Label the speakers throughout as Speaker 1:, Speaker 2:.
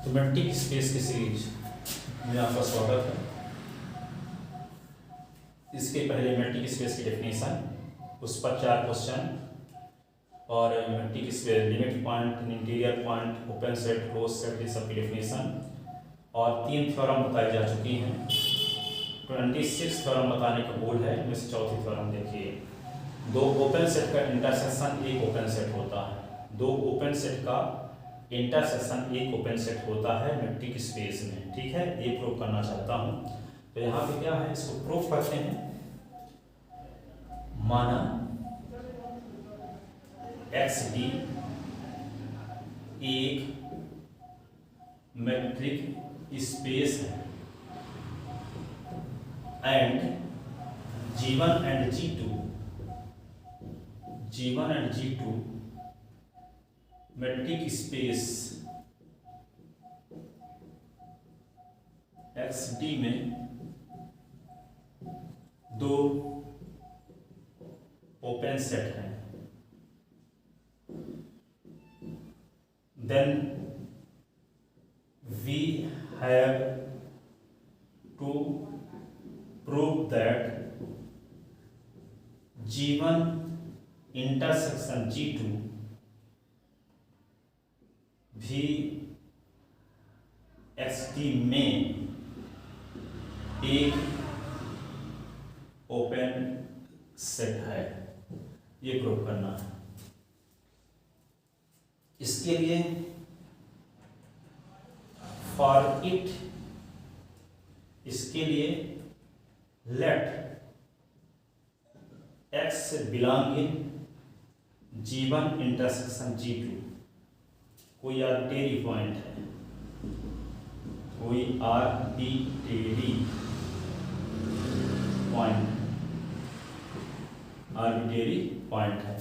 Speaker 1: तो matric space की series में आपका स्वागत है। इसके पहले मैट्रिक स्पेस की डेफिनेशन, उस पर 4 क्वेश्चन और matric space limit point, interior point, open set, close set, ये सब की डेफिनेशन और 3 थ्योरम बताई जा चुकी हैं। 26 थ्योरम बताने का गोल है। इनमें से चौथी थ्योरम देखिए, 2 ओपन सेट का इंटरसेक्शन एक ओपन सेट होता है। 2 ओपन सेट का इंटरसेक्शन एक ओपन सेट होता है मैट्रिक स्पेस में। ठीक है, ये प्रूव करना चाहता हूं। तो यहाँ पे क्या है, इसको प्रूव करते हैं। माना XD एक मैट्रिक स्पेस है and G1 and G2 metric space XD में 2 ओपन सेट हैं। Then we have to prove that G1 intersection G2 भी XD में एक ओपन सेट है। ये प्रूव करना है। इसके लिए late X belonging G1 intersection G2 कोई आर्बिट्रेरी पॉइंट है, कोई आर्बिट्रेरी पॉइंट है।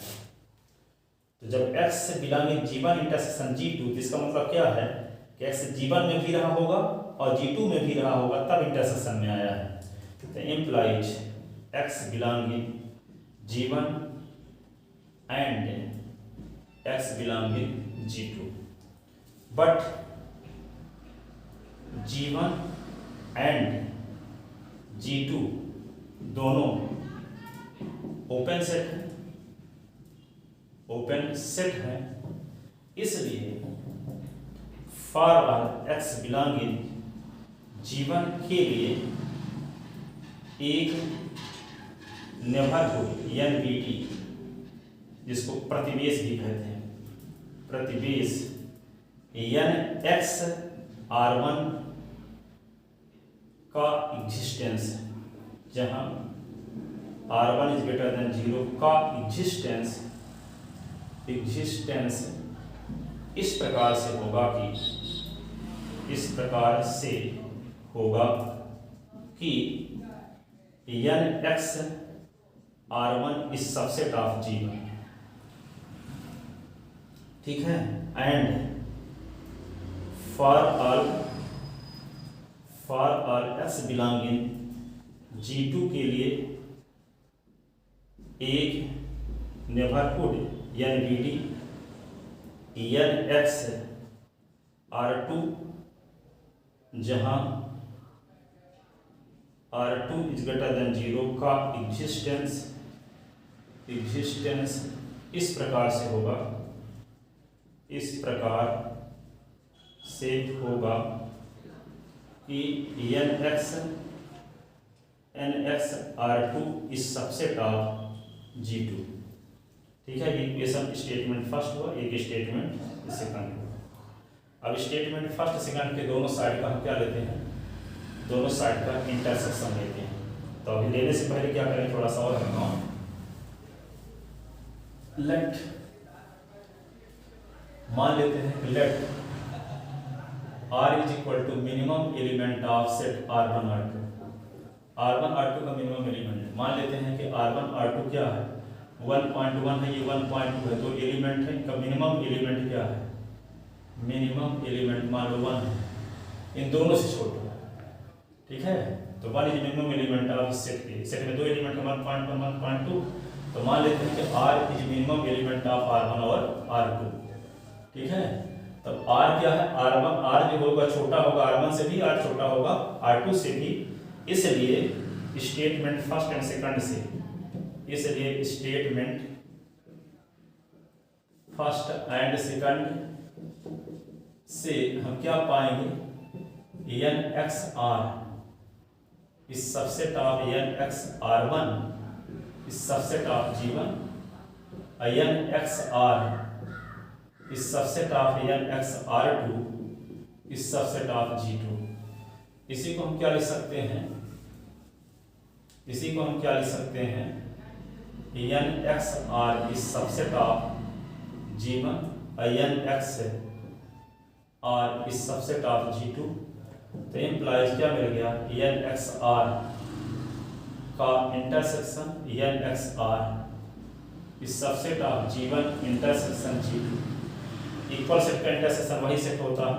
Speaker 1: तो जब X से बिलोंगिंग G1 इंटरसेक्शन G2, इसका मतलब क्या है कि X G1 में भी रहा होगा और G2 में भी रहा होगा, तब इंटरसेक्शन में आया है। तो implies X belonging G1 and X belonging G2, but G1 and G2 दोनों ओपन सेट है। इसलिए for all X belonging G1 के लिए एक नेबरहुड NBD, जिसको प्रतिवेश भी कहते हैं, प्रतिवेश NX R1 का एग्जिस्टेंस है, जहां R1 इज ग्रेटर देन 0 का एग्जिस्टेंस इस प्रकार से होगा कि NX R1 is subset of G1। ठीक है, and for all X belonging G2 के लिए एक नेबरहुड NBD NX R2, जहां R2 इज ग्रेटर देन 0 का एग्जिस्टेंस इस प्रकार से होगा कि NX R2 is subset of G2। ठीक है, ये सब स्टेटमेंट फर्स्ट हुआ, एक स्टेटमेंट सेकंड हुआ। अब स्टेटमेंट फर्स्ट सेकंड के दोनों साइड का हम क्या लेते हैं, दोनों साइड का इंटरसेक्शन लेते हैं। तो अभी लेने से पहले क्या करें, थोड़ा सा और रखना। लेट मान लेते हैं कि let R is equal to minimum element of set R1 R2 का मिनिमम एलिमेंट। मान लेते हैं कि R1 R2 क्या है, 1.1 है, ये 1.2 है, तो एलिमेंट है, इनका मिनिमम एलिमेंट क्या है, मिनिमम एलिमेंट मान लो 1 है, इन दोनों से छोटा है। ठीक है, तो 1 is minimum element of set में 2 एलिमेंट है, 1.1 1.2। तो मान लेते हैं कि R is minimum element of R1 और R2। ठीक है, तो तब R क्या है, R1, R जो होगा छोटा होगा R1 से भी, R छोटा होगा R2 से भी, इसलिए स्टेटमेंट फर्स्ट एंड सेकंड से, इसलिए स्टेटमेंट फर्स्ट एंड सेकंड से हम क्या पाएंगे, NXR इस सबसेट ऑफ NXR1 इस सबसेट ऑफ G1, NXR इस सबसेट ऑफ NXR2 इस सबसेट ऑफ G2। इसी को हम क्या लिख सकते हैं, इसी को हम क्या लिख सकते हैं, NXR इस सबसेट ऑफ G1, NXR इस सबसेट ऑफ G2। तो इम्प्लाइज क्या मिल गया, NXR का इंटरसेक्शन NXR इस subset of G1 intersection G2, equal set का इंटरसेक्शन वही सेट होता है।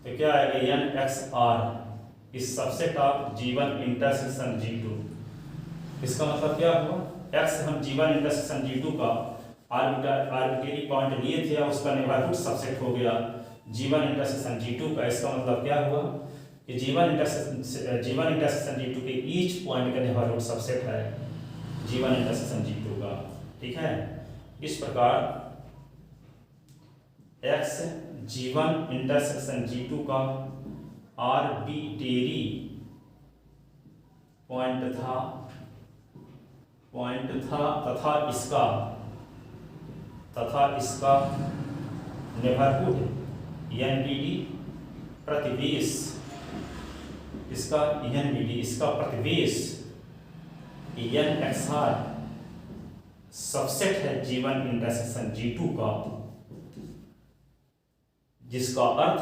Speaker 1: तो क्या आएगा, NXR इस subset of G1 intersection G2। इसका मतलब क्या हुआ, X हम G1 इंटरसेक्शन G2 का आर्बिट्रेरी पॉइंट लिए थे, उसका नेबरहुड सबसेट हो गया G1 इंटरसेक्शन G2 का। इसका मतलब क्या हुआ कि G1 इंटरसेक्शन G2 के ईच पॉइंट का नेबरहुड सबसेट है G1 इंटरसेक्शन G2 का। ठीक है, इस प्रकार X G1 इंटरसेक्शन G2 का आर्बिट्रेरी पॉइंट था तथा इसका नेबरहुड NBD प्रतिवेश, इसका NBD इसका प्रतिवेश NXR सबसेट है G1 इंटरसेक्शन G2 का, जिसका अर्थ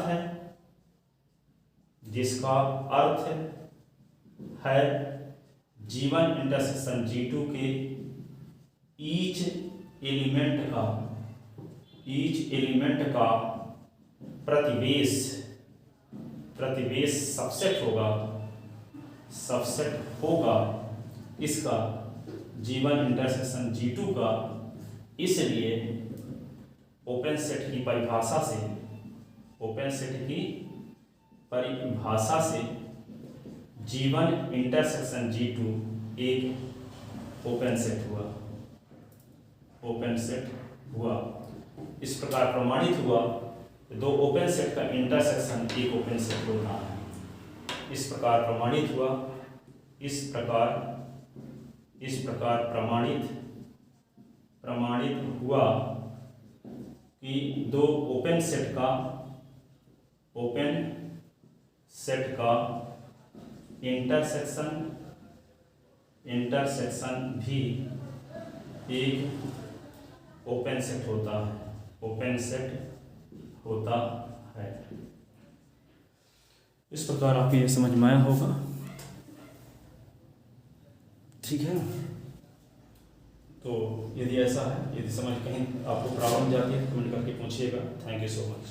Speaker 1: है G1 इंटरसेक्शन G2 के ईच एलिमेंट का प्रतिवेश सबसेट होगा इसका G1 इंटरसेक्शन G2 का। इसलिए ओपन सेट की परिभाषा से G1 इंटरसेक्शन G2 एक ओपन सेट हुआ। इस प्रकार प्रमाणित हुआ दो ओपन सेट का इंटरसेक्शन एक ओपन सेट होता है। इस प्रकार प्रमाणित हुआ, इस प्रकार प्रमाणित हुआ कि दो ओपन सेट का इंटरसेक्शन भी एक ओपन सेट होता है। इस प्रकार आपको ये समझ में आया होगा। ठीक है, तो यदि ऐसा है, यदि समझ कहीं आपको प्रॉब्लम जाती है तो कमेंट करके पूछिएगा। Thank you so much.